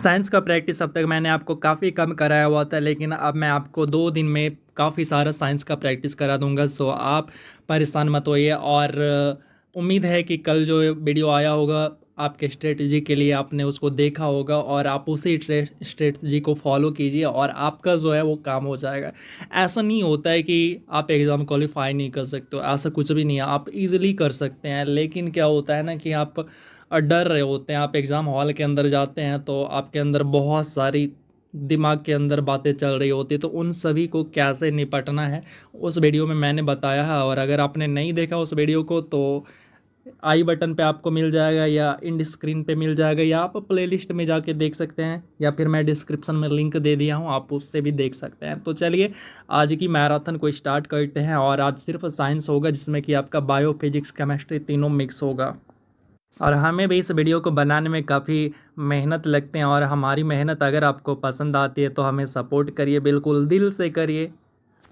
Science का practice अब तक मैंने आपको काफ़ी कम कराया हुआ था, लेकिन अब मैं आपको 2 दिन में काफ़ी सारा साइंस का प्रैक्टिस करा दूंगा। सो आप परेशान मत होइए। और उम्मीद है कि कल जो वीडियो आया होगा आपके स्ट्रेटजी के लिए, आपने उसको देखा होगा और आप उसी स्ट्रेटजी को फॉलो कीजिए और आपका जो है वो काम हो जाएगा। ऐसा नहीं होता है कि आप एग्ज़ाम क्वालिफाई नहीं कर सकते हो, ऐसा कुछ भी नहीं है, आप इजीली कर सकते हैं। लेकिन क्या होता है ना कि आप डर रहे होते हैं। आप एग्ज़ाम हॉल के अंदर जाते हैं तो आपके अंदर बहुत सारी दिमाग के अंदर बातें चल रही होती है, तो उन सभी को कैसे निपटना है उस वीडियो में मैंने बताया है। और अगर आपने नहीं देखा उस वीडियो को तो आई बटन पे आपको मिल जाएगा या इंड स्क्रीन पे मिल जाएगा, या आप प्लेलिस्ट में जाके देख सकते हैं, या फिर मैं डिस्क्रिप्शन में लिंक दे दिया हूँ, आप उससे भी देख सकते हैं। तो चलिए आज की मैराथन को स्टार्ट करते हैं। और आज सिर्फ साइंस होगा, जिसमें कि आपका बायो, फिजिक्स, केमिस्ट्री तीनों मिक्स होगा। और हमें भी इस वीडियो को बनाने में काफ़ी मेहनत लगते हैं, और हमारी मेहनत अगर आपको पसंद आती है तो हमें सपोर्ट करिए, बिल्कुल दिल से करिए।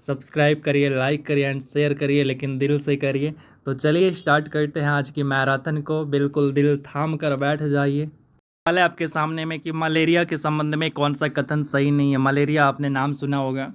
सब्सक्राइब करिए, लाइक करिए एंड शेयर करिए, लेकिन दिल से करिए। तो चलिए स्टार्ट करते हैं आज की मैराथन को। बिल्कुल दिल थाम कर बैठ जाइए। सवाल है आपके सामने में कि मलेरिया के संबंध में कौन सा कथन सही नहीं है। मलेरिया आपने नाम सुना होगा।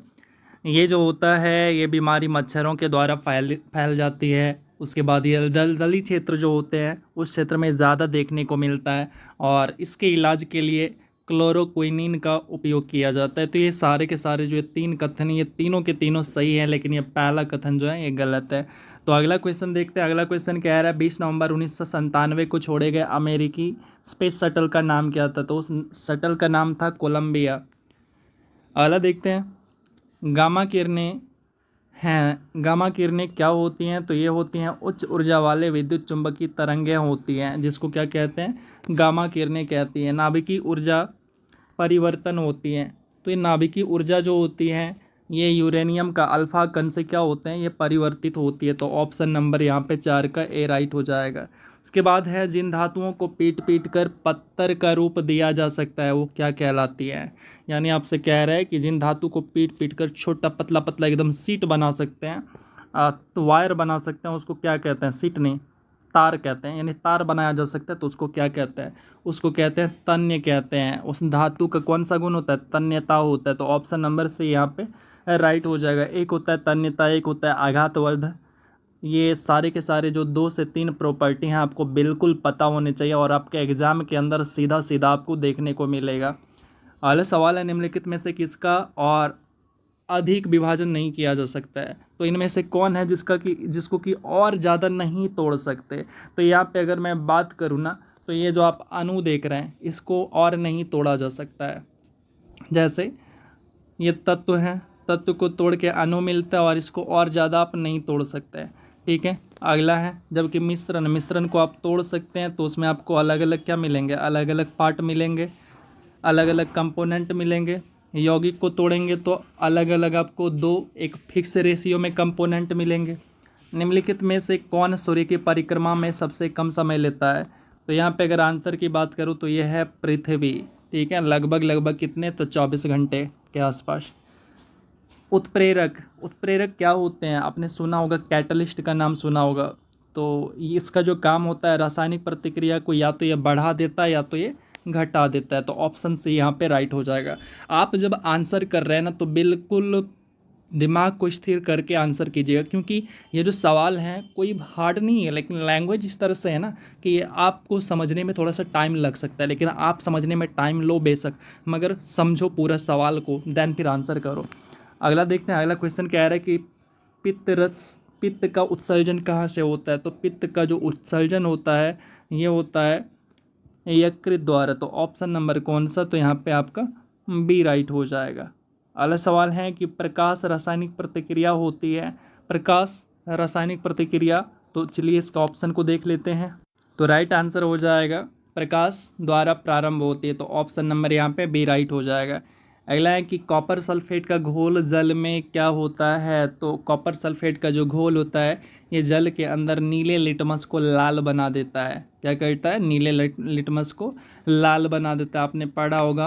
ये जो होता है ये बीमारी मच्छरों के द्वारा फैल फैल जाती है। उसके बाद ये दलदली क्षेत्र जो होते हैं उस क्षेत्र में ज़्यादा देखने को मिलता है, और इसके इलाज के लिए क्लोरोक्विनीन का उपयोग किया जाता है। तो ये सारे के सारे जो ये 3 कथन, ये तीनों के तीनों सही हैं, लेकिन ये पहला कथन जो है ये गलत है। तो अगला क्वेश्चन देखते हैं। अगला क्वेश्चन कह रहा है 20 नवंबर 1997 को छोड़े गए अमेरिकी स्पेस शटल का नाम क्या था। तो उस शटल का नाम था कोलंबिया। अगला देखते हैं। गामा किरणें गामा किरणें क्या होती हैं। तो ये होती हैं उच्च ऊर्जा वाले विद्युत चुंबकीय तरंगें होती हैं, जिसको क्या कहते हैं, गामा किरणें कहती हैं। नाभिकीय ऊर्जा परिवर्तन होती हैं। तो ये नाभिकीय ऊर्जा जो होती है ये यूरेनियम का अल्फा कण से क्या होते हैं, ये परिवर्तित होती है। तो ऑप्शन नंबर यहाँ पे 4 का ए राइट हो जाएगा। उसके बाद है जिन धातुओं को पीट पीट कर पत्थर का रूप दिया जा सकता है वो क्या कहलाती है। यानी आपसे कह रहा है कि जिन धातु को पीट पीट कर छोटा पतला पतला एकदम सीट बना सकते हैं, तो वायर बना सकते हैं, उसको क्या कहते हैं, सीट नहीं तार कहते हैं। यानी तार बनाया जा सकता है तो उसको क्या कहते हैं, उसको कहते हैं तन्य कहते हैं। उस धातु का कौन सा गुण होता है, तन्यता होता है। तो ऑप्शन नंबर से यहाँ पे राइट हो जाएगा। एक होता है तन्यता, एक होता है आघातवर्ध। ये सारे के सारे जो 2 से 3 प्रॉपर्टी हैं आपको बिल्कुल पता होने चाहिए, और आपके एग्जाम के अंदर सीधा सीधा आपको देखने को मिलेगा। अगला सवाल है निम्नलिखित में से किसका और अधिक विभाजन नहीं किया जा सकता है। तो इनमें से कौन है जिसको कि और ज़्यादा नहीं तोड़ सकते। तो यहाँ पे अगर मैं बात करूँ ना, तो ये जो आप अणु देख रहे हैं इसको और नहीं तोड़ा जा सकता है। जैसे ये तत्व हैं, तत्व को तोड़ के अणु मिलता है, और इसको और ज़्यादा आप नहीं तोड़ सकते हैं। ठीक है। अगला है जबकि मिश्रण को आप तोड़ सकते हैं, तो उसमें आपको अलग अलग क्या मिलेंगे, अलग अलग पार्ट मिलेंगे, अलग अलग कंपोनेंट मिलेंगे। यौगिक को तोड़ेंगे तो अलग अलग आपको 2 एक फिक्स रेशियो में कंपोनेंट मिलेंगे। निम्नलिखित में से कौन सूर्य की परिक्रमा में सबसे कम समय लेता है। तो यहाँ पे अगर आंसर की बात करूँ तो यह है पृथ्वी। ठीक है, लगभग कितने, तो 24 घंटे के आसपास। उत्प्रेरक उत्प्रेरक क्या होते हैं, आपने सुना होगा, कैटलिस्ट का नाम सुना होगा। तो इसका जो काम होता है रासायनिक प्रतिक्रिया को या तो ये बढ़ा देता है या तो ये घटा देता है। तो ऑप्शन सी यहाँ पे राइट हो जाएगा। आप जब आंसर कर रहे हैं ना तो बिल्कुल दिमाग को स्थिर करके आंसर कीजिएगा, क्योंकि ये जो सवाल हैं कोई हार्ड नहीं है, लेकिन लैंग्वेज इस तरह से है ना कि आपको समझने में थोड़ा सा टाइम लग सकता है, लेकिन आप समझने में टाइम लो बेशक, मगर समझो पूरा सवाल को, देन फिर आंसर करो। अगला देखते हैं। अगला क्वेश्चन कह रहा है कि पित्त का उत्सर्जन कहाँ से होता है। तो पित्त का जो उत्सर्जन होता है ये होता है यकृत द्वारा। तो ऑप्शन नंबर कौन सा, तो यहाँ पे आपका बी राइट हो जाएगा। अगला सवाल है कि प्रकाश रासायनिक प्रतिक्रिया होती है। प्रकाश रासायनिक प्रतिक्रिया, तो चलिए इसका ऑप्शन को देख लेते हैं। तो राइट आंसर हो जाएगा प्रकाश द्वारा प्रारंभ होती है। तो ऑप्शन नंबर यहाँ पे बी राइट हो जाएगा। अगला है कि कॉपर सल्फेट का घोल जल में क्या होता है। तो कॉपर सल्फेट का जो घोल होता है ये जल के अंदर नीले लिटमस को लाल बना देता है। क्या करता है, नीले लिटमस को लाल बना देता है। आपने पढ़ा होगा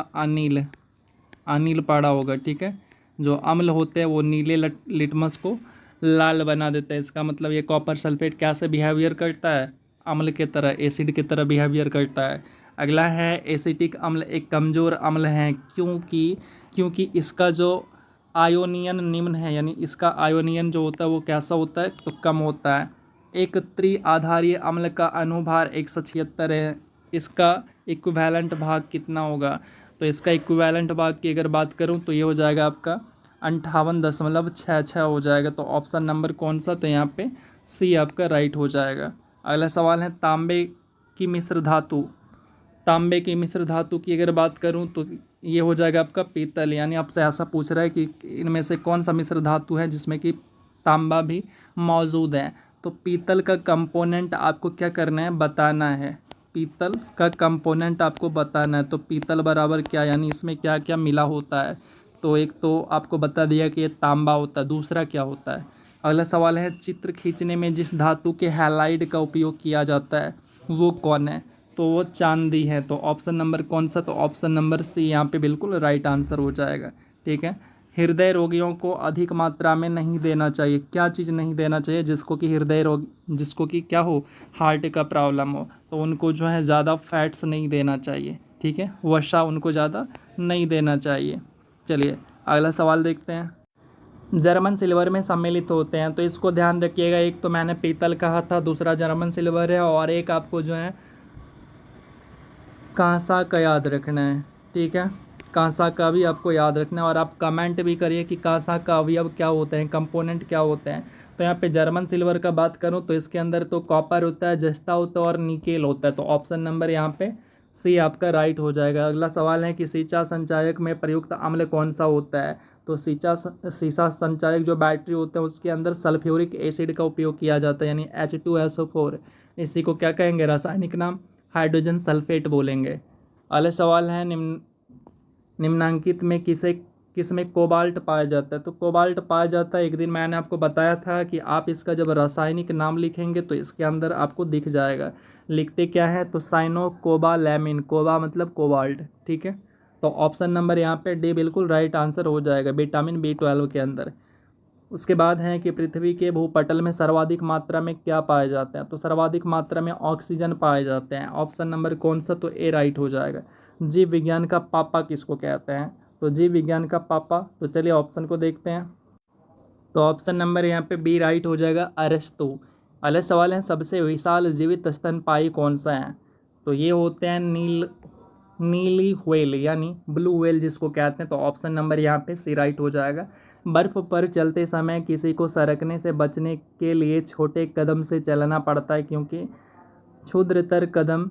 अनिल पढ़ा होगा। ठीक है, जो अम्ल होते हैं वो नीले लिटमस को लाल बना देते हैं। इसका मतलब ये कॉपर सल्फेट कैसे बिहेवियर करता है, अम्ल के तरह, एसिड की तरह बिहेवियर करता है। अगला है एसिटिक अम्ल एक कमज़ोर अम्ल है, क्योंकि इसका जो आयोनियन निम्न है, यानी इसका आयोनियन जो होता है वो कैसा होता है, तो कम होता है। एक त्रिआधारीय अम्ल का अनुभार 176 है, इसका इक्विवेलेंट भाग कितना होगा, तो इसका इक्विवेलेंट भाग की अगर बात करूं तो ये हो जाएगा आपका 58.66 हो जाएगा। तो ऑप्शन नंबर कौन सा, तो यहाँ पे सी आपका राइट हो जाएगा। अगला सवाल है तांबे की मिश्र धातु, तांबे की मिश्र धातु की अगर बात करूं तो ये हो जाएगा आपका पीतल। यानी आपसे ऐसा पूछ रहा है कि इनमें से कौन सा मिश्र धातु है जिसमें कि तांबा भी मौजूद है। तो पीतल का कंपोनेंट आपको क्या करना है, बताना है। पीतल का कंपोनेंट आपको बताना है। तो पीतल बराबर क्या, यानी इसमें क्या क्या मिला होता है। तो एक तो आपको बता दिया कि ये तांबा होता है, दूसरा क्या होता है। अगला सवाल है चित्र खींचने में जिस धातु के हैलाइड का उपयोग किया जाता है वो कौन है, तो वो चांदी है। तो ऑप्शन नंबर कौन सा, तो ऑप्शन नंबर सी यहाँ पे बिल्कुल राइट आंसर हो जाएगा। ठीक है। हृदय रोगियों को अधिक मात्रा में नहीं देना चाहिए, क्या चीज़ नहीं देना चाहिए, जिसको कि हृदय रोग, जिसको कि क्या हो, हार्ट का प्रॉब्लम हो, तो उनको जो है ज़्यादा फैट्स नहीं देना चाहिए। ठीक है, वसा उनको ज़्यादा नहीं देना चाहिए। चलिए अगला सवाल देखते हैं। जर्मन सिल्वर में सम्मिलित होते हैं, तो इसको ध्यान रखिएगा। एक तो मैंने पीतल कहा था, दूसरा जर्मन सिल्वर है, और एक आपको जो है कांसा का याद रखना है। ठीक है, कांसा का भी आपको याद रखना है, और आप कमेंट भी करिए कि कांसा का अवयव क्या होते हैं, कंपोनेंट क्या होते हैं। तो यहाँ पे जर्मन सिल्वर का बात करूँ तो इसके अंदर तो कॉपर होता है, जस्ता होता है और निकेल होता है। तो ऑप्शन नंबर यहाँ पे सी आपका राइट हो जाएगा। अगला सवाल है कि सीसा संचायक में प्रयुक्त अम्ल कौन सा होता है, तो सीसा संचायक जो बैटरी होते हैं उसके अंदर सल्फ्यूरिक एसिड का उपयोग किया जाता है, यानी H2SO4। इसी को क्या कहेंगे, रासायनिक नाम हाइड्रोजन सल्फेट बोलेंगे। अगला सवाल है निम्नांकित में किस में कोबाल्ट पाया जाता है, तो कोबाल्ट पाया जाता है, एक दिन मैंने आपको बताया था कि आप इसका जब रासायनिक नाम लिखेंगे तो इसके अंदर आपको दिख जाएगा। लिखते क्या है, तो साइनोकोबालैमिन, कोबा मतलब कोबाल्ट। ठीक है, तो ऑप्शन नंबर यहाँ पे डी बिल्कुल राइट आंसर हो जाएगा, विटामिन B12 के अंदर। उसके बाद है कि पृथ्वी के भूपटल में सर्वाधिक मात्रा में क्या पाए जाते हैं, तो सर्वाधिक मात्रा में ऑक्सीजन पाए जाते हैं। ऑप्शन नंबर कौन सा, तो ए राइट हो जाएगा। जीव विज्ञान का पापा किसको कहते हैं, तो जीव विज्ञान का पापा, तो चलिए ऑप्शन को देखते हैं। तो ऑप्शन नंबर यहाँ पे बी राइट हो जाएगा, अरस्तु। अगले सवाल है सबसे विशाल जीवित स्तनपायी कौन सा है, तो ये होते हैं नीली व्हेल, यानी ब्लू व्हेल जिसको कहते हैं। तो ऑप्शन नंबर यहाँ पे सी राइट हो जाएगा। बर्फ़ पर चलते समय किसी को सरकने से बचने के लिए छोटे कदम से चलना पड़ता है, क्योंकि क्षुद्रतर कदम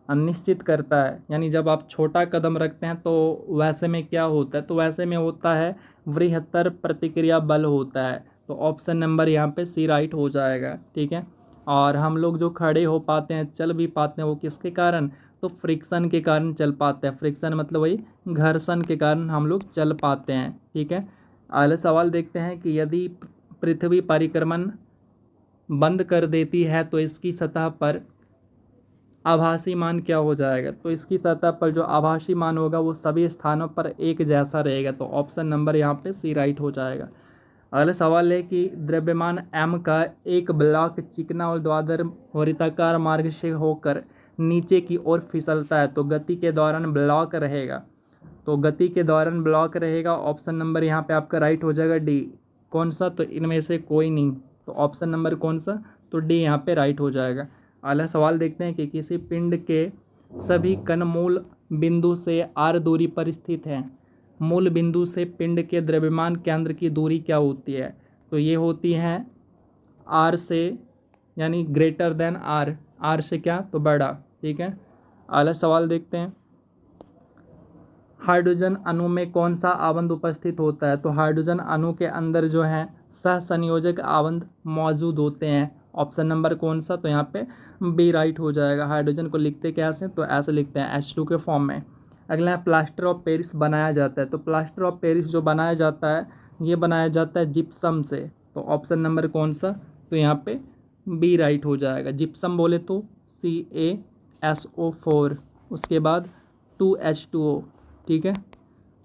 अनिश्चित करता है, यानी जब आप छोटा कदम रखते हैं तो वैसे में क्या होता है, तो वैसे में होता है बृहत्तर प्रतिक्रिया बल होता है। तो ऑप्शन नंबर यहाँ पे सी राइट हो जाएगा। ठीक है, और हम लोग जो खड़े हो पाते हैं, चल भी पाते हैं, वो किसके कारण, तो फ्रिक्शन के कारण चल पाते हैं। फ्रिक्शन मतलब वही घर्षण के कारण हम लोग चल पाते हैं। ठीक है, अगला सवाल देखते हैं कि यदि पृथ्वी परिक्रमण बंद कर देती है तो इसकी सतह पर आभासी मान क्या हो जाएगा, तो इसकी सतह पर जो आभासी मान होगा वो सभी स्थानों पर एक जैसा रहेगा। तो ऑप्शन नंबर यहाँ पे सी राइट हो जाएगा। अगला सवाल है कि द्रव्यमान m का एक ब्लॉक चिकना और ऊर्ध्वाधर वृत्ताकार मार्ग से होकर नीचे की ओर फिसलता है, तो गति के दौरान ब्लॉक रहेगा। तो गति के दौरान ब्लॉक रहेगा, ऑप्शन नंबर यहाँ पे आपका राइट हो जाएगा डी। कौन सा, तो इनमें से कोई नहीं। तो ऑप्शन नंबर कौन सा, तो डी यहाँ पे राइट हो जाएगा। अगला सवाल देखते हैं कि किसी पिंड के सभी कण मूल बिंदु से r दूरी पर स्थित हैं। मूल बिंदु से पिंड के द्रव्यमान केंद्र की दूरी क्या होती है, तो ये होती है r से, यानी ग्रेटर देन r से क्या, तो बड़ा। ठीक है, अगला सवाल देखते हैं। हाइड्रोजन अणु में कौन सा आवंध उपस्थित होता है, तो हाइड्रोजन अणु के अंदर जो है सहसंयोजक आवंध मौजूद होते हैं। ऑप्शन नंबर कौन सा, तो यहाँ पे बी राइट हो जाएगा। हाइड्रोजन को लिखते कैसे, तो ऐसे लिखते हैं H2 के फॉर्म में। अगला है प्लास्टर ऑफ पेरिस बनाया जाता है, तो प्लास्टर ऑफ पेरिस जो बनाया जाता है ये बनाया जाता है जिप्सम से। तो ऑप्शन नंबर कौन सा, तो यहाँ पे बी राइट हो जाएगा। जिप्सम बोले तो CaSO4, उसके बाद 2H2O। ठीक है,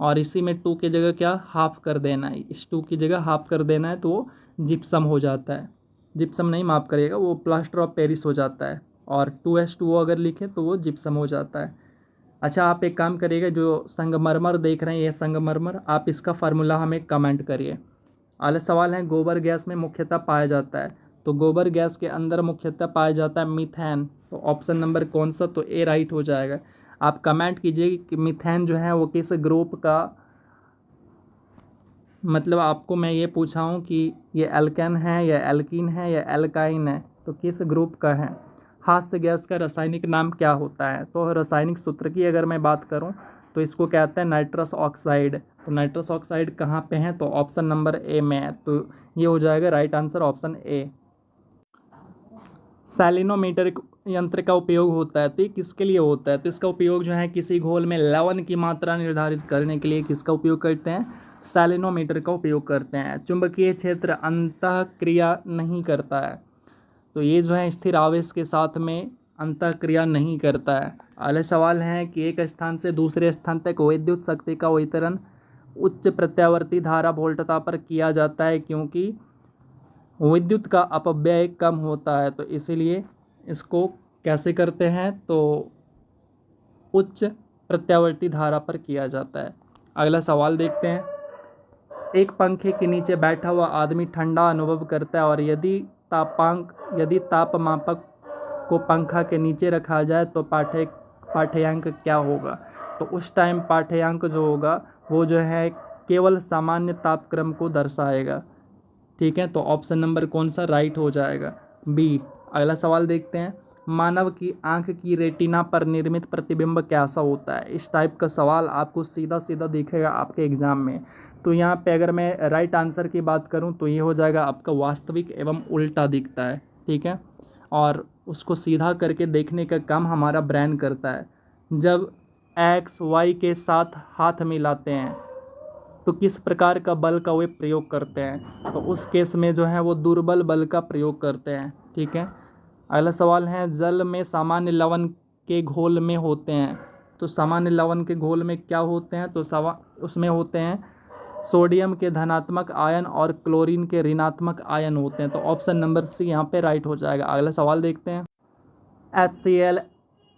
और इसी में 2 की जगह क्या हाफ कर देना है, इस 2 की जगह हाफ कर देना है, तो वो जिप्सम हो जाता है। जिप्सम नहीं माफ करिएगा, वो प्लास्टर ऑफ पेरिस हो जाता है, और 2H2O अगर लिखे तो वो जिप्सम हो जाता है। अच्छा, आप एक काम करिएगा, जो संगमरमर देख रहे हैं, ये संगमरमर, आप इसका फार्मूला हमें कमेंट करिए। अगला सवाल है, गोबर गैस में मुख्यतः पाया जाता है, तो गोबर गैस के अंदर मुख्यतः पाया जाता है मीथेन। तो ऑप्शन नंबर कौन सा, तो ए राइट हो जाएगा। आप कमेंट कीजिए कि मीथेन जो है वो किस ग्रुप का, मतलब आपको मैं ये पूछा हूँ कि ये एल्केन है या एल्कीन है या एल्काइन है, तो किस ग्रुप का है। हास्य गैस का रासायनिक नाम क्या होता है, तो रासायनिक सूत्र की अगर मैं बात करूँ तो इसको कहते हैं नाइट्रस ऑक्साइड। तो नाइट्रस ऑक्साइड कहाँ पे है, तो ऑप्शन नंबर ए में है, तो ये हो जाएगा राइट आंसर ऑप्शन ए। सैलिनोमीटर यंत्र का उपयोग होता है, तो ये किसके लिए होता है, तो इसका उपयोग जो है किसी घोल में लवण की मात्रा निर्धारित करने के लिए किसका उपयोग करते हैं, सैलिनोमीटर का उपयोग करते हैं। चुंबकीय क्षेत्र अंतःक्रिया नहीं करता है, तो ये जो है स्थिर आवेश के साथ में अंतःक्रिया नहीं करता है। अगला सवाल है कि एक स्थान से दूसरे स्थान तक विद्युत शक्ति का वितरण उच्च प्रत्यावर्ती धारा वोल्टता पर किया जाता है, क्योंकि विद्युत का अपव्यय कम होता है, तो इसीलिए इसको कैसे करते हैं, तो उच्च प्रत्यावर्ती धारा पर किया जाता है। अगला सवाल देखते हैं, एक पंखे के नीचे बैठा हुआ आदमी ठंडा अनुभव करता है, और यदि तापमापक को पंखा के नीचे रखा जाए तो पाठ्यांक क्या होगा। तो उस टाइम पाठ्यांक जो होगा वो जो है केवल सामान्य तापक्रम को दर्शाएगा। ठीक है, तो ऑप्शन नंबर कौन सा राइट हो जाएगा, बी। अगला सवाल देखते हैं, मानव की आंख की रेटिना पर निर्मित प्रतिबिंब कैसा होता है। इस टाइप का सवाल आपको सीधा सीधा दिखेगा आपके एग्जाम में। तो यहाँ पे अगर मैं राइट आंसर की बात करूँ तो ये हो जाएगा आपका वास्तविक एवं उल्टा दिखता है। ठीक है, और उसको सीधा करके देखने का काम हमारा ब्रेन करता है। जब एक्स वाई के साथ हाथ मिलाते हैं तो किस प्रकार का बल का वे प्रयोग करते हैं, तो उस केस में जो है वो दुर्बल बल का प्रयोग करते हैं। ठीक है, अगला सवाल है, जल में सामान्य लवण के घोल में होते हैं, तो सामान्य लवण के घोल में क्या होते हैं, तो उसमें होते हैं सोडियम के धनात्मक आयन और क्लोरीन के ऋणात्मक आयन होते हैं, तो ऑप्शन नंबर सी यहाँ पे राइट हो जाएगा। अगला सवाल देखते हैं, HCl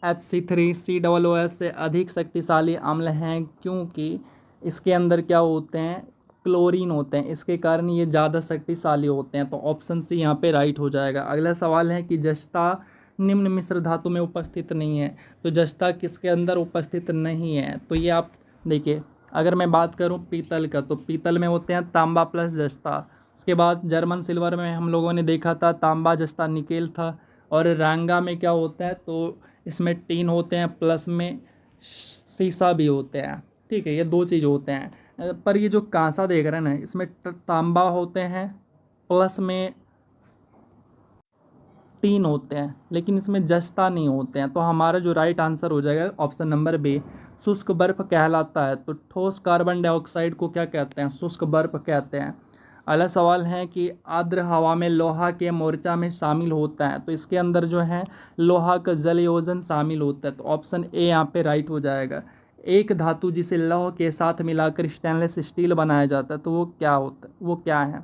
HC3 COOS से अधिक शक्तिशाली अम्ल हैं, क्योंकि इसके अंदर क्या होते हैं, क्लोरीन होते हैं, इसके कारण ये ज़्यादा शक्तिशाली होते हैं, तो ऑप्शन सी यहाँ पे राइट हो जाएगा। अगला सवाल है कि जस्ता निम्न मिश्र धातु में उपस्थित नहीं है, तो जस्ता किसके अंदर उपस्थित नहीं है, तो ये आप देखिए, अगर मैं बात करूँ पीतल का, तो पीतल में होते हैं तांबा प्लस जस्ता। उसके बाद जर्मन सिल्वर में हम लोगों ने देखा था तांबा जस्ता निकेल था, और रांगा में क्या होता है, तो इसमें टीन होते हैं प्लस में शीशा भी होते हैं। ठीक है, ये दो चीज़ होते हैं, पर ये जो कांसा देख रहे हैं ना, इसमें तांबा होते हैं प्लस में टीन होते हैं, लेकिन इसमें जस्ता नहीं होते हैं, तो हमारा जो राइट आंसर हो जाएगा ऑप्शन नंबर बी, शुष्क बर्फ कहलाता है। तो ठोस कार्बन डाइऑक्साइड को क्या कहते हैं, शुष्क बर्फ कहते हैं। अगला सवाल है कि आर्द्र हवा में लोहा के मोर्चा में शामिल होता है, तो इसके अंदर जो है लोहा का जलयोजन शामिल होता है, तो ऑप्शन ए यहाँ पे राइट हो जाएगा। एक धातु जिसे लौह के साथ मिलाकर स्टेनलेस स्टील बनाया जाता है, तो वो क्या होता है, वो क्या है,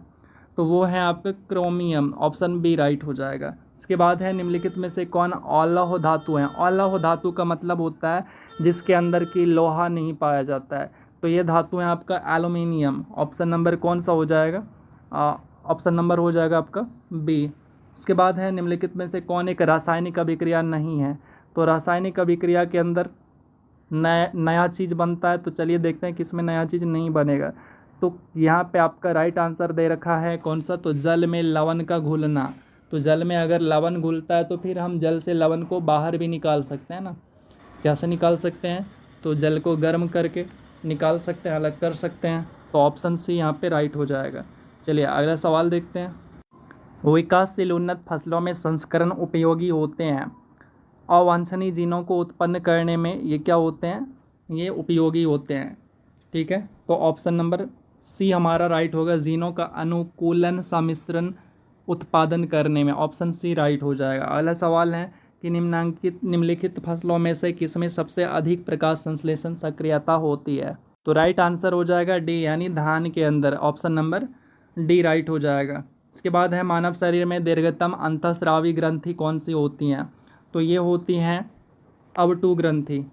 तो वो है आपका क्रोमियम, ऑप्शन बी राइट हो जाएगा। इसके बाद है, निम्नलिखित में से कौन अलौह धातु है। अलौह धातु का मतलब होता है जिसके अंदर की लोहा नहीं पाया जाता है, तो ये धातु है आपका एल्युमिनियम। ऑप्शन नंबर कौन सा हो जाएगा, ऑप्शन नंबर हो जाएगा आपका बी। उसके बाद है, निम्नलिखित में से कौन एक रासायनिक अभिक्रिया नहीं है, तो रासायनिक अभिक्रिया के अंदर नया चीज़ बनता है, तो चलिए देखते हैं किसमें नया चीज़ नहीं बनेगा। तो यहाँ पे आपका राइट आंसर दे रखा है कौन सा, तो जल में लवण का घुलना। तो जल में अगर लवण घुलता है तो फिर हम जल से लवण को बाहर भी निकाल सकते हैं ना, कैसे निकाल सकते हैं, तो जल को गर्म करके निकाल सकते हैं, अलग कर सकते हैं, तो ऑप्शन सी यहाँ पे राइट हो जाएगा। चलिए अगला सवाल देखते हैं, विकासशील उन्नत फसलों में संस्करण उपयोगी होते हैं, अवांछनीय जीनों को उत्पन्न करने में ये क्या होते हैं, ये उपयोगी होते हैं। ठीक है, तो ऑप्शन नंबर सी हमारा राइट होगा, जीनों का अनुकूलन सम्मिश्रण उत्पादन करने में, ऑप्शन सी राइट हो जाएगा। अगला सवाल है कि निम्नलिखित फसलों में से किसमें सबसे अधिक प्रकाश संश्लेषण सक्रियता होती है, तो राइट आंसर हो जाएगा डी, यानी धान के अंदर, ऑप्शन नंबर डी राइट हो जाएगा। इसके बाद है, मानव शरीर में दीर्घतम अंतःस्रावी ग्रंथि कौन सी होती हैं, तो ये होती हैं अवटु ग्रंथि।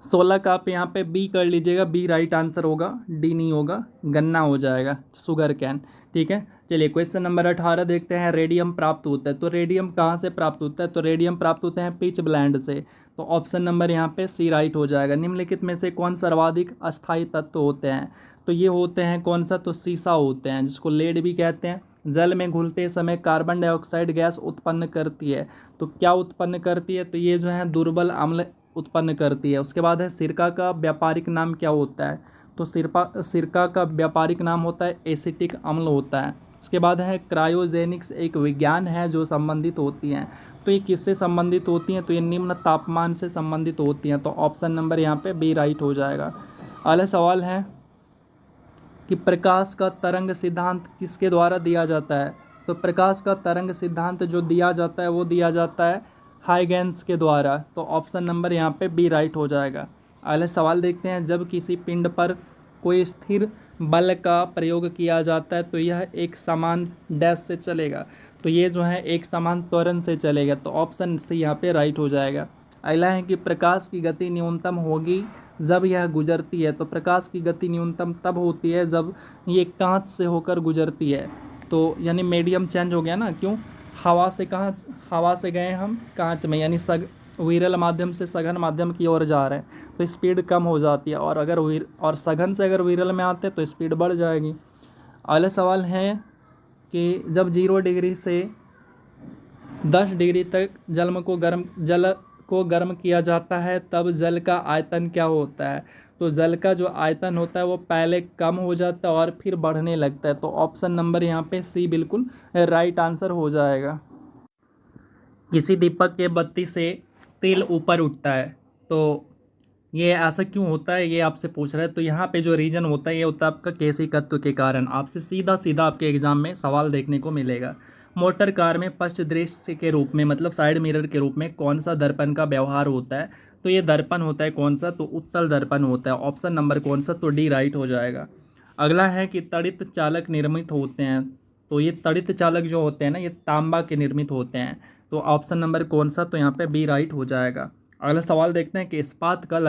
16 का आप यहाँ पे बी कर लीजिएगा, बी राइट आंसर होगा, डी नहीं होगा, गन्ना हो जाएगा, शुगर कैन। ठीक है, चलिए क्वेश्चन नंबर 18 देखते हैं। रेडियम प्राप्त होता है, तो रेडियम कहाँ से प्राप्त होता है? तो रेडियम प्राप्त होते हैं पिच ब्लेंड से। तो ऑप्शन नंबर यहाँ पे सी राइट हो जाएगा। निम्नलिखित में से कौन सर्वाधिक अस्थायी तत्व होते हैं? तो ये होते हैं कौन सा? तो सीसा होते हैं, जिसको लेड भी कहते हैं। जल में घुलते समय कार्बन डाइऑक्साइड गैस उत्पन्न करती है, तो क्या उत्पन्न करती है? तो ये जो है दुर्बल अम्ल उत्पन्न करती है। उसके बाद है सिरका का व्यापारिक नाम क्या होता है? तो सिरका का व्यापारिक नाम होता है एसिटिक अम्ल होता है। उसके बाद है क्रायोजेनिक्स एक विज्ञान है जो संबंधित होती हैं। तो ये किससे संबंधित होती हैं? तो ये निम्न तापमान से संबंधित होती हैं। तो ऑप्शन नंबर यहाँ पे बी राइट हो जाएगा। अगला सवाल है कि प्रकाश का तरंग सिद्धांत किसके द्वारा दिया जाता है? तो प्रकाश का तरंग सिद्धांत जो दिया जाता है वो दिया जाता है हाइगेंस के द्वारा। तो ऑप्शन नंबर यहाँ पे बी राइट हो जाएगा। अगले सवाल देखते हैं। जब किसी पिंड पर कोई स्थिर बल का प्रयोग किया जाता है तो यह एक समान डैश से चलेगा, तो ये जो है एक समान त्वरण से चलेगा। तो ऑप्शन सी यहाँ पे राइट हो जाएगा। अगला है कि प्रकाश की गति न्यूनतम होगी जब यह गुजरती है। तो प्रकाश की गति न्यूनतम तब होती है जब ये कांच से होकर गुजरती है। तो यानी मीडियम चेंज हो गया ना, क्यों? हवा से गए हम कांच में, यानी विरल माध्यम से सघन माध्यम की ओर जा रहे हैं तो स्पीड कम हो जाती है, और अगर सघन से अगर विरल में आते हैं तो स्पीड बढ़ जाएगी। अगला सवाल है कि जब 0 डिग्री से 10 डिग्री तक जल को गर्म किया जाता है तब जल का आयतन क्या होता है? तो जल का जो आयतन होता है वो पहले कम हो जाता है और फिर बढ़ने लगता है। तो ऑप्शन नंबर यहाँ पे सी बिल्कुल राइट आंसर हो जाएगा। किसी दीपक के बत्ती से तेल ऊपर उठता है, तो ये ऐसा क्यों होता है ये आपसे पूछ रहा है। तो यहाँ पे जो रीजन होता है ये होता है आपका केशिकत्व के कारण। आपसे सीधा सीधा आपके एग्जाम में सवाल देखने को मिलेगा। मोटर कार में पश्च दृश्य के रूप में, मतलब साइड मिरर के रूप में कौन सा दर्पण का व्यवहार होता है? तो ये दर्पण होता है कौन सा? तो उत्तल दर्पण होता है। ऑप्शन नंबर कौन सा? तो डी राइट हो जाएगा। अगला है कि तड़ित चालक निर्मित होते हैं, तो ये तड़ित चालक जो होते हैं ना ये तांबा के निर्मित होते हैं। तो ऑप्शन नंबर कौन सा? तो यहाँ पे बी राइट हो जाएगा। अगला सवाल देखते हैं कि इस्पात का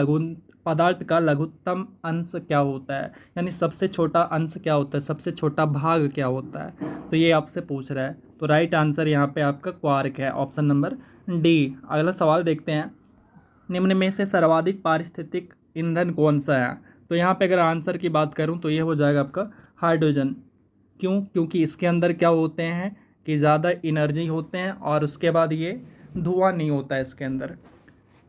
पदार्थ का लघुत्तम अंश क्या होता है, यानी सबसे छोटा अंश क्या होता है, सबसे छोटा भाग क्या होता है? तो ये आपसे पूछ रहा है। तो राइट आंसर यहाँ पे आपका क्वार्क है, ऑप्शन नंबर डी। अगला सवाल देखते हैं। निम्न में से सर्वाधिक पारिस्थितिक ईंधन कौन सा है? तो यहाँ पे अगर आंसर की बात करूँ तो ये हो जाएगा आपका हाइड्रोजन। क्यों? क्योंकि इसके अंदर क्या होते हैं कि ज़्यादा एनर्जी होते हैं, और उसके बाद ये धुआं नहीं होता है इसके अंदर।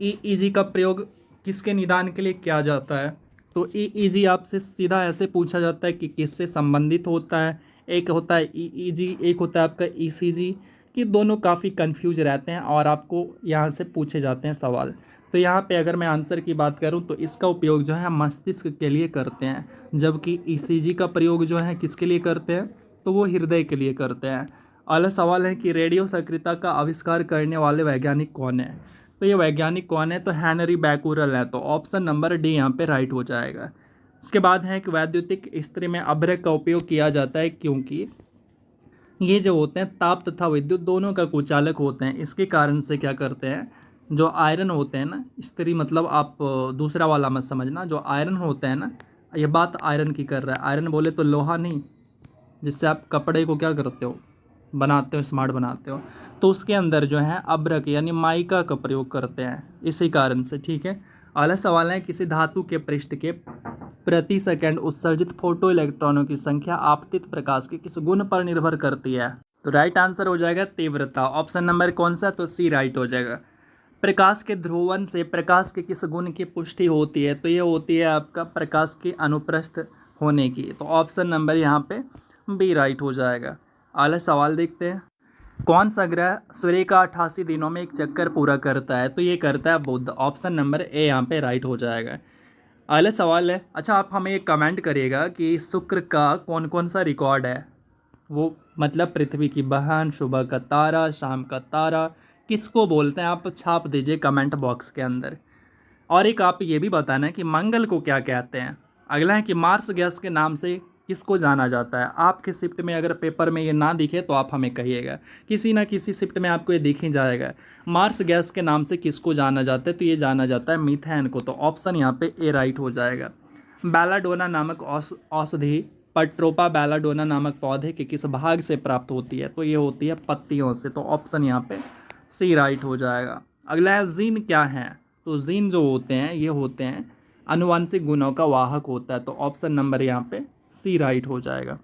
ईईजी का प्रयोग किसके निदान के लिए किया जाता है? तो ईईजी आपसे सीधा ऐसे पूछा जाता है कि किससे संबंधित होता है। एक होता है ईईजी, एक होता है आपका ईसीजी, कि दोनों काफ़ी कंफ्यूज रहते हैं और आपको यहाँ से पूछे जाते हैं सवाल। तो यहाँ पे अगर मैं आंसर की बात करूँ तो इसका उपयोग जो है मस्तिष्क के लिए करते हैं, जबकि ईसीजी का प्रयोग जो है किसके लिए करते हैं? तो वो हृदय के लिए करते हैं। अगला सवाल है कि रेडियो सक्रियता का आविष्कार करने वाले वैज्ञानिक कौन है? तो ये वैज्ञानिक कौन है? तो हेनरी बैकुरल है। तो ऑप्शन नंबर डी यहाँ पे राइट हो जाएगा। इसके बाद है कि वैद्युतिक इस्त्री में अभ्रक का उपयोग किया जाता है क्योंकि ये जो होते हैं ताप तथा विद्युत दोनों का कुचालक होते हैं। इसके कारण से क्या करते हैं, जो आयरन होते हैं ना, इस्त्री मतलब आप दूसरा वाला मत समझना, जो आयरन होते हैं ना, ये बात आयरन की कर रहा है। आयरन बोले तो लोहा नहीं, जिससे आप कपड़े को क्या करते हो, बनाते हो, स्मार्ट बनाते हो। तो उसके अंदर जो है अभ्रक यानी माइका का प्रयोग करते हैं, इसी कारण से। ठीक है, अगला सवाल है किसी धातु के पृष्ठ के प्रति सेकंड उत्सर्जित फोटो इलेक्ट्रॉनों की संख्या आपतित प्रकाश के किस गुण पर निर्भर करती है? तो राइट आंसर हो जाएगा तीव्रता। ऑप्शन नंबर कौन सा? तो सी राइट हो जाएगा। प्रकाश के ध्रुवन से प्रकाश के किस गुण की पुष्टि होती है? तो ये होती है आपका प्रकाश के अनुप्रस्थ होने की। तो ऑप्शन नंबर यहाँ पे बी राइट हो जाएगा। अगला सवाल देखते हैं। कौन सा ग्रह सूर्य का 88 दिनों में एक चक्कर पूरा करता है? तो ये करता है बुध। ऑप्शन नंबर ए यहाँ पे राइट हो जाएगा। अगला सवाल है, अच्छा आप हमें एक कमेंट करिएगा कि शुक्र का कौन कौन सा रिकॉर्ड है? वो मतलब पृथ्वी की बहन, सुबह का तारा, शाम का तारा, किसको बोलते हैं? आप छाप दीजिए कमेंट बॉक्स के अंदर। और एक आप ये भी बताना है कि मंगल को क्या कहते हैं। अगला है कि मार्स गैस के नाम से किसको जाना जाता है? आपके शिफ्ट में अगर पेपर में ये ना दिखे तो आप हमें कहिएगा, किसी ना किसी शिफ्ट में आपको ये दिख ही जाएगा। मार्स गैस के नाम से किसको जाना जाता है? तो ये जाना जाता है मीथेन को। तो ऑप्शन यहाँ पे ए राइट हो जाएगा। बेलाडोना नामक औषधि पट्रोपा बेलाडोना नामक पौधे के किस भाग से प्राप्त होती है? तो ये होती है पत्तियों से। तो ऑप्शन यहाँ पे सी राइट हो जाएगा। अगला है जीन क्या है? तो जीन जो होते हैं ये होते हैं आनुवंशिक गुणों का वाहक होता है। तो ऑप्शन नंबर यहाँ पे सी राइट हो जाएगा।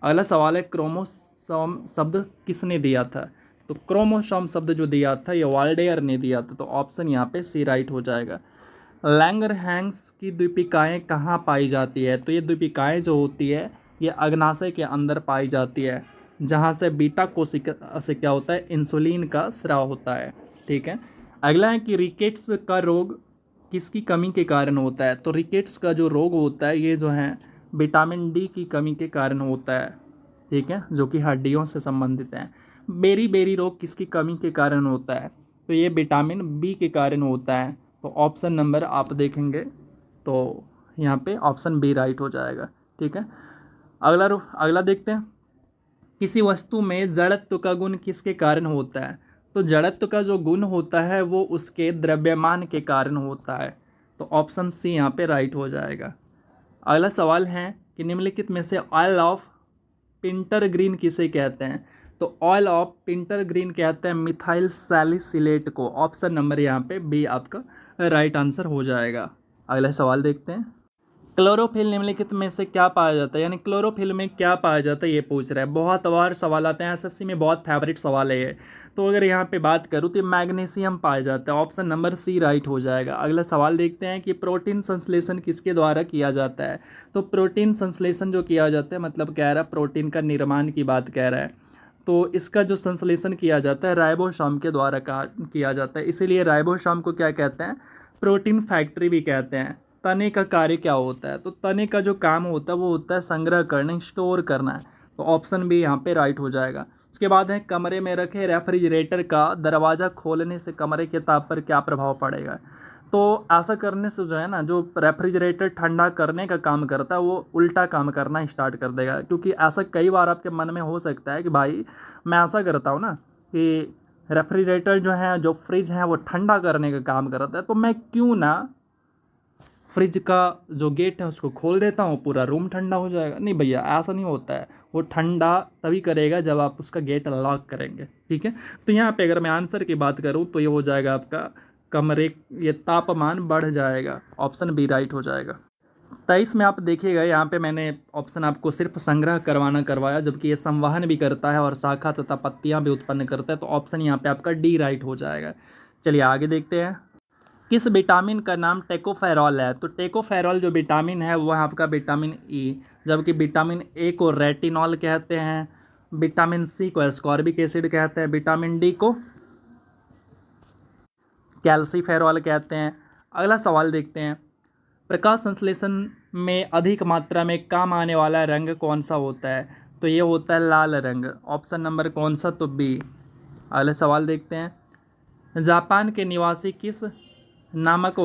अगला सवाल है क्रोमोसोम शब्द किसने दिया था? तो क्रोमोसोम शब्द जो दिया था ये वाल्डेयर ने दिया था। तो ऑप्शन यहाँ पे सी राइट हो जाएगा। लैंगरहैंस की द्वीपिकाएँ कहाँ पाई जाती है? तो ये द्वीपिकाएँ जो होती है ये अग्नाशय के अंदर पाई जाती है, जहाँ से बीटा कोशिका से क्या होता है, इंसुलिन का स्राव होता है। ठीक है। अगला है कि रिकेट्स का रोग किसकी कमी के कारण होता है? तो रिकेट्स का जो रोग होता है ये जो है विटामिन डी की कमी के कारण होता है। ठीक है, जो कि हड्डियों से संबंधित है। बेरी बेरी रोग किसकी कमी के कारण होता है? तो ये विटामिन बी के कारण होता है। तो ऑप्शन नंबर आप देखेंगे तो यहाँ पे ऑप्शन बी राइट हो जाएगा। ठीक है। अगला देखते हैं, किसी वस्तु में जड़त्व का गुण किसके कारण होता है? तो जड़त्व का जो गुण होता है वो उसके द्रव्यमान के कारण होता है। तो ऑप्शन सी यहाँ पे राइट हो जाएगा। अगला सवाल है कि निम्नलिखित में से ऑयल ऑफ पिंटरग्रीन किसे कहते हैं? तो ऑयल ऑफ पिंटरग्रीन कहते हैं मिथाइल सैलिसिलेट को। ऑप्शन नंबर यहाँ पे बी आपका राइट आंसर हो जाएगा। अगला सवाल देखते हैं, क्लोरोफिल निम्नलिखित में से क्या पाया जाता है? यानी क्लोरोफिल में क्या पाया जाता है ये पूछ रहा है। बहुत बार सवाल आते हैं एसएससी में, बहुत फेवरेट सवाल है ये। तो अगर यहाँ पे बात करूँ तो मैग्नीशियम पाया जाता है। ऑप्शन नंबर सी राइट हो जाएगा। अगला सवाल देखते हैं कि प्रोटीन संश्लेषण किसके द्वारा किया जाता है? तो प्रोटीन संश्लेषण जो किया जाता है मतलब कह रहा है प्रोटीन का निर्माण की बात कह रहा है। तो इसका जो संश्लेषण किया जाता है राइबोसोम के द्वारा किया जाता है। इसीलिए राइबोसोम को क्या कहते हैं? प्रोटीन फैक्ट्री भी कहते हैं। तने का कार्य क्या होता है? तो तने का जो काम होता है वो होता है संग्रह करना, स्टोर करना है। तो ऑप्शन बी यहाँ पे राइट हो जाएगा। इसके बाद है कमरे में रखे रेफ्रिजरेटर का दरवाज़ा खोलने से कमरे के ताप पर क्या प्रभाव पड़ेगा? तो ऐसा करने से जो है ना, जो रेफ्रिजरेटर ठंडा करने का काम करता है वो उल्टा काम करना स्टार्ट कर देगा। क्योंकि ऐसा कई बार आपके मन में हो सकता है कि भाई मैं ऐसा करता हूँ ना कि रेफ्रिजरेटर जो है, जो फ्रिज है वो ठंडा करने का काम करता है, तो मैं क्यों ना फ्रिज का जो गेट है उसको खोल देता हूँ, पूरा रूम ठंडा हो जाएगा। नहीं भैया, ऐसा नहीं होता है। वो ठंडा तभी करेगा जब आप उसका गेट लॉक करेंगे। ठीक है। तो यहाँ पे अगर मैं आंसर की बात करूँ तो ये हो जाएगा आपका कमरे, ये तापमान बढ़ जाएगा। ऑप्शन बी राइट हो जाएगा। 23 में आप देखिएगा यहाँ पे मैंने ऑप्शन आपको सिर्फ संग्रह करवाया, जबकि ये संवहन भी करता है और शाखा तथा पत्तियाँ भी उत्पन्न करता है। तो ऑप्शन यहाँ पे आपका डी राइट हो जाएगा। चलिए आगे देखते हैं, किस विटामिन का नाम टेकोफेरॉल है? तो टेकोफेरॉल जो विटामिन है वह आपका विटामिन ई, जबकि विटामिन ए को रेटिनॉल कहते हैं, विटामिन सी को एस्कॉर्बिक एसिड कहते हैं, विटामिन डी को कैल्सीफेरॉल कहते हैं। अगला सवाल देखते हैं, प्रकाश संश्लेषण में अधिक मात्रा में काम आने वाला रंग कौन सा होता है? तो ये होता है लाल रंग। ऑप्शन नंबर कौन सा? तो बी। अगला सवाल देखते हैं, जापान के निवासी किस नामक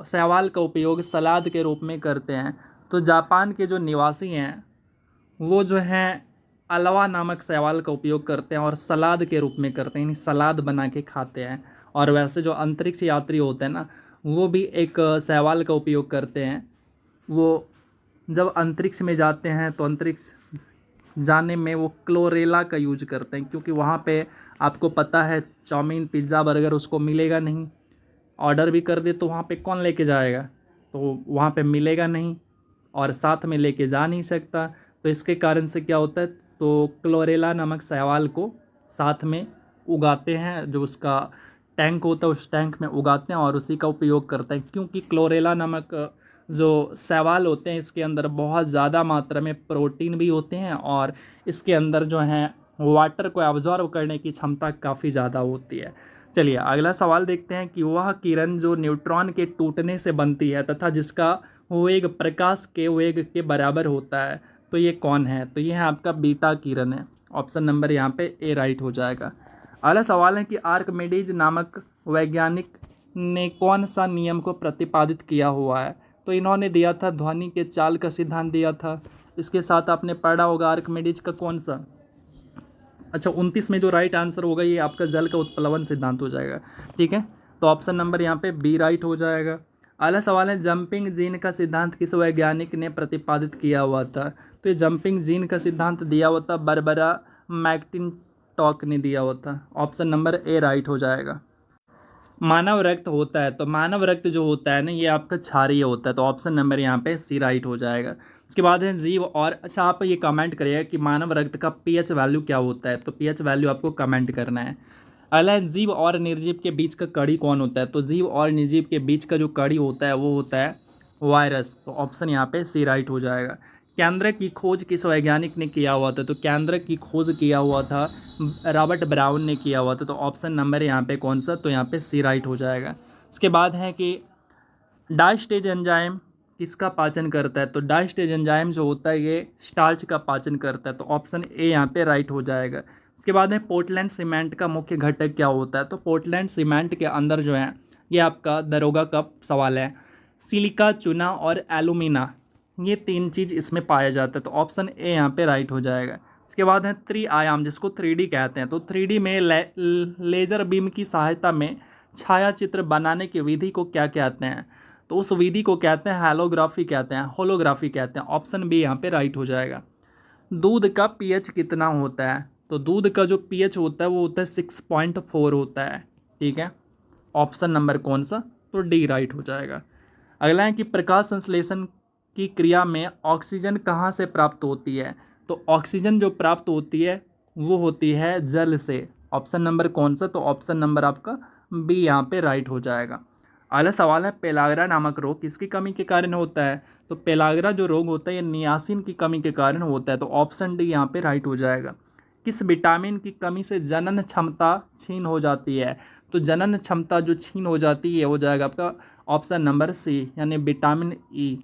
शैवाल का उपयोग सलाद के रूप में करते हैं? तो जापान के जो निवासी हैं वो जो हैं अलावा नामक शैवाल का उपयोग करते हैं और सलाद के रूप में करते हैं, यानी सलाद बना के खाते हैं। और वैसे जो अंतरिक्ष यात्री होते हैं ना, वो भी एक शैवाल का उपयोग करते हैं। वो जब अंतरिक्ष में जाते हैं तो अंतरिक्ष जाने में वो क्लोरेला का यूज करते हैं, क्योंकि वहाँ पे आपको पता है चाउमीन पिज़्ज़ा बर्गर उसको मिलेगा नहीं। ऑर्डर भी कर दे तो वहाँ पे कौन लेके जाएगा? तो वहाँ पे मिलेगा नहीं और साथ में लेके जा नहीं सकता। तो इसके कारण से क्या होता है, तो क्लोरेला नामक शैवाल को साथ में उगाते हैं, जो उसका टैंक होता है उस टैंक में उगाते हैं और उसी का उपयोग करते हैं। क्योंकि क्लोरेला नामक जो शैवाल होते हैं इसके अंदर बहुत ज़्यादा मात्रा में प्रोटीन भी होते हैं और इसके अंदर जो है वाटर को एब्जॉर्ब करने की क्षमता काफ़ी ज़्यादा होती है। चलिए अगला सवाल देखते हैं कि वह किरण जो न्यूट्रॉन के टूटने से बनती है तथा जिसका वेग प्रकाश के वेग के बराबर होता है, तो ये कौन है? तो ये है आपका बीटा किरण है। ऑप्शन नंबर यहाँ पे ए राइट हो जाएगा। अगला सवाल है कि आर्किमिडीज नामक वैज्ञानिक ने कौन सा नियम को प्रतिपादित किया हुआ है? तो तो इन्होंने दिया था ध्वनि के चाल का सिद्धांत दिया था। इसके साथ आपने पढ़ा होगा आर्किमिडीज का कौन सा, अच्छा 29 में जो राइट आंसर होगा ये आपका जल का उत्प्लवन सिद्धांत हो जाएगा। ठीक है, तो ऑप्शन नंबर यहाँ पे बी राइट हो जाएगा। अगला सवाल है जंपिंग जीन का सिद्धांत किस वैज्ञानिक ने प्रतिपादित किया हुआ था। तो ये जंपिंग जीन का सिद्धांत दिया हुआ था बारबरा मैकक्लिंटॉक ने दिया हुआ था। ऑप्शन नंबर ए राइट हो जाएगा। मानव रक्त होता है, तो मानव रक्त जो होता है ना ये आपका क्षारीय होता है, तो ऑप्शन नंबर यहाँ पे सी राइट हो जाएगा। उसके बाद है जीव और, अच्छा आप ये कमेंट करिएगा कि मानव रक्त का पीएच वैल्यू क्या होता है, तो पीएच वैल्यू आपको कमेंट करना है। अगला है जीव और निर्जीव के बीच का कड़ी कौन होता है। तो जीव और निर्जीव के बीच का जो कड़ी होता है वो होता है वायरस, तो ऑप्शन यहाँ पे सी राइट हो जाएगा। केंद्रक की खोज किस वैज्ञानिक ने किया हुआ था। तो केंद्रक की खोज किया हुआ था रॉबर्ट ब्राउन ने किया हुआ था, तो ऑप्शन नंबर यहाँ पे कौन सा, तो यहाँ पे सी राइट हो जाएगा। उसके बाद है कि डायस्टेज एंजाइम किसका पाचन करता है। तो डायस्टेज एंजाइम जो होता है ये स्टार्च का पाचन करता है, तो ऑप्शन ए यहाँ पे राइट हो जाएगा। उसके बाद है पोर्टलैंड सीमेंट का मुख्य घटक क्या होता है। तो पोर्टलैंड सीमेंट के अंदर जो है ये आपका दरोगा का सवाल है, सिलिका, चूना और एलुमिना, ये 3 चीज़ इसमें पाया जाता है, तो ऑप्शन ए यहाँ पे राइट हो जाएगा। इसके बाद है त्रिआयाम जिसको 3D कहते हैं। तो 3D में लेज़र बीम की सहायता में छाया चित्र बनाने की विधि को क्या कहते हैं। तो उस विधि को कहते हैं होलोग्राफी कहते हैं, होलोग्राफी कहते हैं। ऑप्शन बी यहाँ पे राइट हो जाएगा। दूध का पीएच कितना होता है। तो दूध का जो पीएच होता है वो होता है 6.4 होता है। ठीक है, ऑप्शन नंबर कौन सा, तो डी राइट हो जाएगा। अगला है कि प्रकाश संश्लेषण की क्रिया में ऑक्सीजन कहाँ से प्राप्त होती है। तो ऑक्सीजन जो प्राप्त होती है वो होती है जल से। ऑप्शन नंबर कौन सा, तो ऑप्शन नंबर आपका बी यहाँ पे राइट हो जाएगा। अगला सवाल है पेलाग्रा नामक रोग किसकी कमी के कारण होता है। तो पेलाग्रा जो रोग होता है ये नियासिन की कमी के कारण होता है, तो ऑप्शन डी यहाँ पे राइट हो जाएगा। किस विटामिन की कमी से जनन क्षमता छीन हो जाती है। तो जनन क्षमता जो छीन हो जाती है हो जाएगा आपका ऑप्शन नंबर सी यानी विटामिन ई।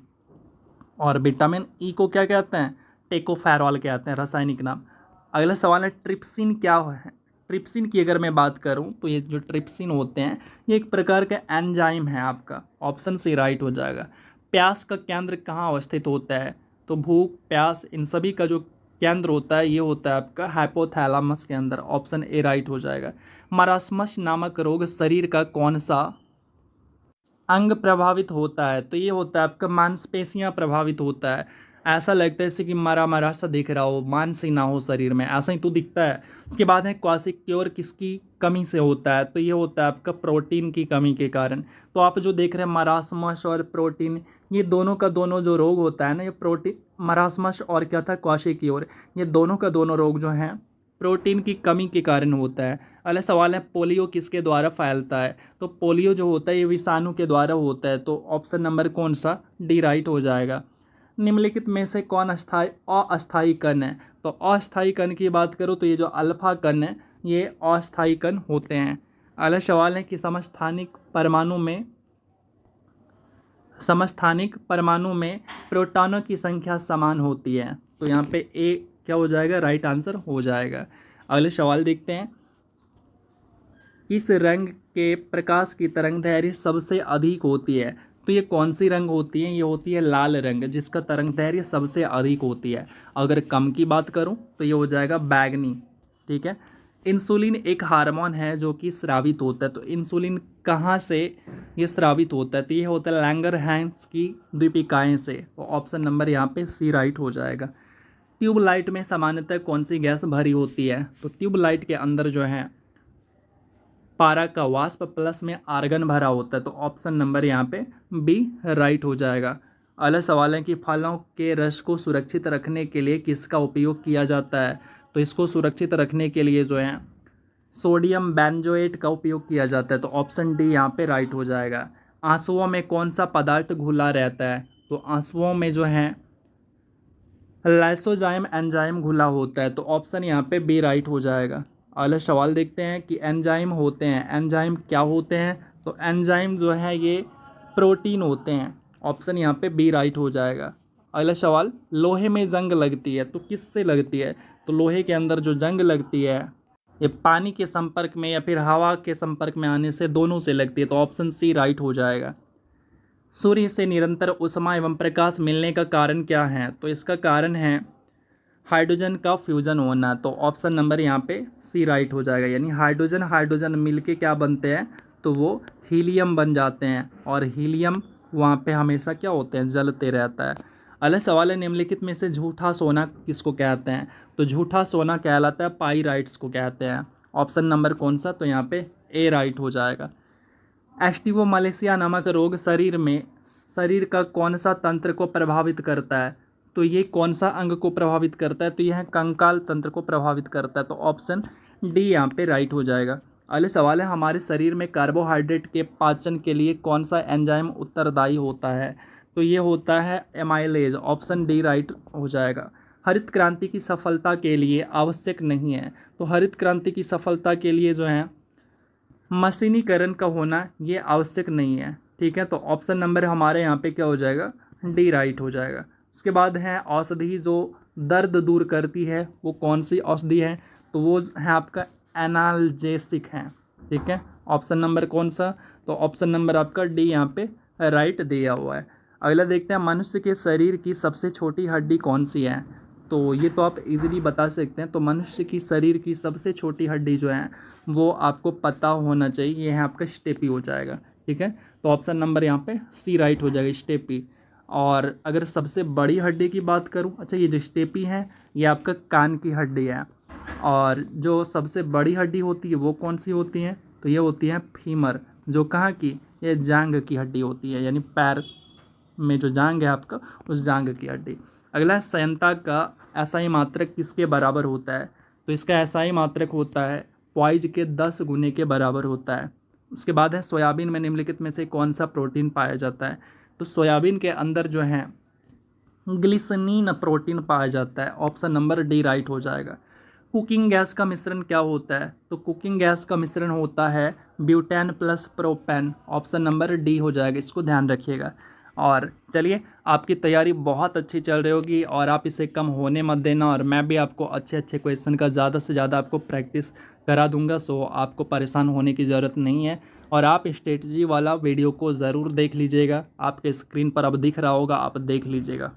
और विटामिन ई को क्या कहते हैं, टेकोफेरॉल कहते हैं रासायनिक नाम। अगला सवाल है ट्रिप्सिन क्या है। ट्रिप्सिन की अगर मैं बात करूं तो ये जो ट्रिप्सिन होते हैं ये एक प्रकार का एंजाइम है आपका, ऑप्शन सी राइट हो जाएगा। प्यास का केंद्र कहाँ अवस्थित होता है। तो भूख, प्यास, इन सभी का जो केंद्र होता है ये होता है आपका हाइपोथैलेमस के अंदर, ऑप्शन ए राइट हो जाएगा। मरासमस नामक रोग शरीर का कौन सा अंग प्रभावित होता है। तो ये होता है आपका मांसपेशियां प्रभावित होता है। ऐसा लगता है जैसे कि मरा मरा सा दिख रहा हो, मांस ही ना हो शरीर में, ऐसा ही तो दिखता है। उसके बाद है क्वासिक्योर किसकी कमी से होता है। तो ये होता है आपका प्रोटीन की कमी के कारण। तो आप जो देख रहे हैं मरासमस और प्रोटीन, ये दोनों का दोनों जो रोग होता है ना ये प्रोटीन, मरासमस और क्या था क्वासिक्योर, ये दोनों का दोनों रोग जो हैं प्रोटीन की कमी के कारण होता है। अगला सवाल है पोलियो किसके द्वारा फैलता है। तो पोलियो जो होता है ये विषाणु के द्वारा होता है, तो ऑप्शन नंबर कौन सा, डी राइट हो जाएगा। निम्नलिखित में से कौन अस्थायी कण है। तो अस्थायी कण की बात करूँ तो ये जो अल्फा कण है ये अस्थायी कण होते हैं। अगला सवाल है कि समस्थानिक परमाणु में प्रोटॉनों की संख्या समान होती है। तो यहाँ पे ए क्या हो जाएगा, राइट आंसर हो जाएगा। अगले सवाल देखते हैं, किस रंग के प्रकाश की तरंगदैर्घ्य सबसे अधिक होती है। तो ये कौन सी रंग होती है, ये होती है लाल रंग जिसका तरंगदैर्घ्य सबसे अधिक होती है। अगर कम की बात करूं तो ये हो जाएगा बैगनी। ठीक है, इंसुलिन एक हार्मोन है जो कि स्रावित होता है। तो इंसुलिन कहाँ से ये स्रावित होता है, तो ये होता है लैंगरहैंस की द्वीपिकाएँ से। तो ऑप्शन नंबर यहाँ पे सी राइट हो जाएगा। ट्यूबलाइट में सामान्यतः कौन सी गैस भरी होती है। तो ट्यूबलाइट के अंदर जो है पारा का वाष्प प्लस में आर्गन भरा होता है, तो ऑप्शन नंबर यहाँ पे बी राइट हो जाएगा। अगला सवाल है कि फलों के रस को सुरक्षित रखने के लिए किसका उपयोग किया जाता है। तो इसको सुरक्षित रखने के लिए जो है सोडियम बेंजोएट का उपयोग किया जाता है, तो ऑप्शन डी यहाँ पे राइट हो जाएगा। आंसुओं में कौन सा पदार्थ घुला रहता है। तो आंसुओं में जो है लाइसोजाइम एंजाइम घुला होता है, तो ऑप्शन यहाँ पे बी राइट हो जाएगा। अगला सवाल देखते हैं कि एंजाइम होते हैं, एंजाइम क्या होते हैं। तो एंजाइम जो है ये प्रोटीन होते हैं, ऑप्शन यहाँ पे बी राइट हो जाएगा। अगला सवाल, लोहे में जंग लगती है तो किससे लगती है। तो लोहे के अंदर जो जंग लगती है ये पानी के संपर्क में या फिर हवा के संपर्क में आने से, दोनों से लगती है, तो ऑप्शन सी राइट हो जाएगा। सूर्य से निरंतर ऊष्मा एवं प्रकाश मिलने का कारण क्या है? तो इसका कारण है हाइड्रोजन का फ्यूजन होना। तो ऑप्शन नंबर यहाँ पे सी राइट हो जाएगा, यानी हाइड्रोजन हाइड्रोजन मिलके क्या बनते हैं? तो वो हीलियम बन जाते हैं, और हीलियम वहाँ पे हमेशा क्या होते हैं? जलते रहता है। अगला सवाल है, निम्नलिखित में से झूठा सोना किसको कहते हैं? तो झूठा सोना कहलाता है पाइराइट्स को कहते हैं। ऑप्शन नंबर कौन सा? तो यहाँ पे ए राइट हो जाएगा। एस्टिवो मलेशिया नामक रोग शरीर का कौन सा तंत्र को प्रभावित करता है? तो ये कौन सा अंग को प्रभावित करता है? तो यह कंकाल तंत्र को प्रभावित करता है। तो ऑप्शन डी यहाँ पे राइट हो जाएगा। अगले सवाल है, हमारे शरीर में कार्बोहाइड्रेट के पाचन के लिए कौन सा एंजाइम उत्तरदायी होता है? तो ये होता है एमाइलेज। ऑप्शन डी राइट हो जाएगा। हरित क्रांति की सफलता के लिए आवश्यक नहीं है। तो हरित क्रांति की सफलता के लिए जो है मशीनीकरण का होना ये आवश्यक नहीं है। ठीक है, तो ऑप्शन नंबर हमारे यहाँ पे क्या हो जाएगा? डी राइट हो जाएगा। उसके बाद है औषधि जो दर्द दूर करती है, वो कौन सी औषधि है? तो वो है आपका एनाल्जेसिक है। ठीक है, ऑप्शन नंबर कौन सा? तो ऑप्शन नंबर आपका डी यहाँ पे राइट दिया हुआ है। अगला देखते हैं, मनुष्य के शरीर की सबसे छोटी हड्डी कौन सी है? तो ये तो आप इजीली बता सकते हैं। तो मनुष्य की शरीर की सबसे छोटी हड्डी जो है वो आपको पता होना चाहिए, ये है आपका स्टेपी हो जाएगा। ठीक है, तो ऑप्शन नंबर यहाँ पे सी राइट हो जाएगा, स्टेपी। और अगर सबसे बड़ी हड्डी की बात करूँ, अच्छा ये जो स्टेपी है ये आपका कान की हड्डी है, और जो सबसे बड़ी हड्डी होती है वो कौन सी होती है? तो ये होती है फीमर, जो कहाँ की? ये जांघ की हड्डी होती है, यानी पैर में जो जांघ है आपका, उस जांघ की हड्डी। अगला, संयंता का एसआई मात्रक किसके बराबर होता है? तो इसका एसआई मात्रक होता है पॉइज के 10 गुने के बराबर होता है। उसके बाद है, सोयाबीन में निम्नलिखित में से कौन सा प्रोटीन पाया जाता है? तो सोयाबीन के अंदर जो है ग्लिसरीन प्रोटीन पाया जाता है। ऑप्शन नंबर डी राइट हो जाएगा। कुकिंग गैस का मिश्रण क्या होता है? तो कुकिंग गैस का मिश्रण होता है butane plus propane. Option number D हो जाएगा, इसको ध्यान रखिएगा। और चलिए, आपकी तैयारी बहुत अच्छी चल रही होगी और आप इसे कम होने मत देना, और मैं भी आपको अच्छे अच्छे क्वेश्चन का ज़्यादा से ज़्यादा आपको प्रैक्टिस करा दूंगा। सो आपको परेशान होने की ज़रूरत नहीं है, और आप स्ट्रेटजी वाला वीडियो को ज़रूर देख लीजिएगा। आपके स्क्रीन पर अब दिख रहा होगा, आप देख लीजिएगा।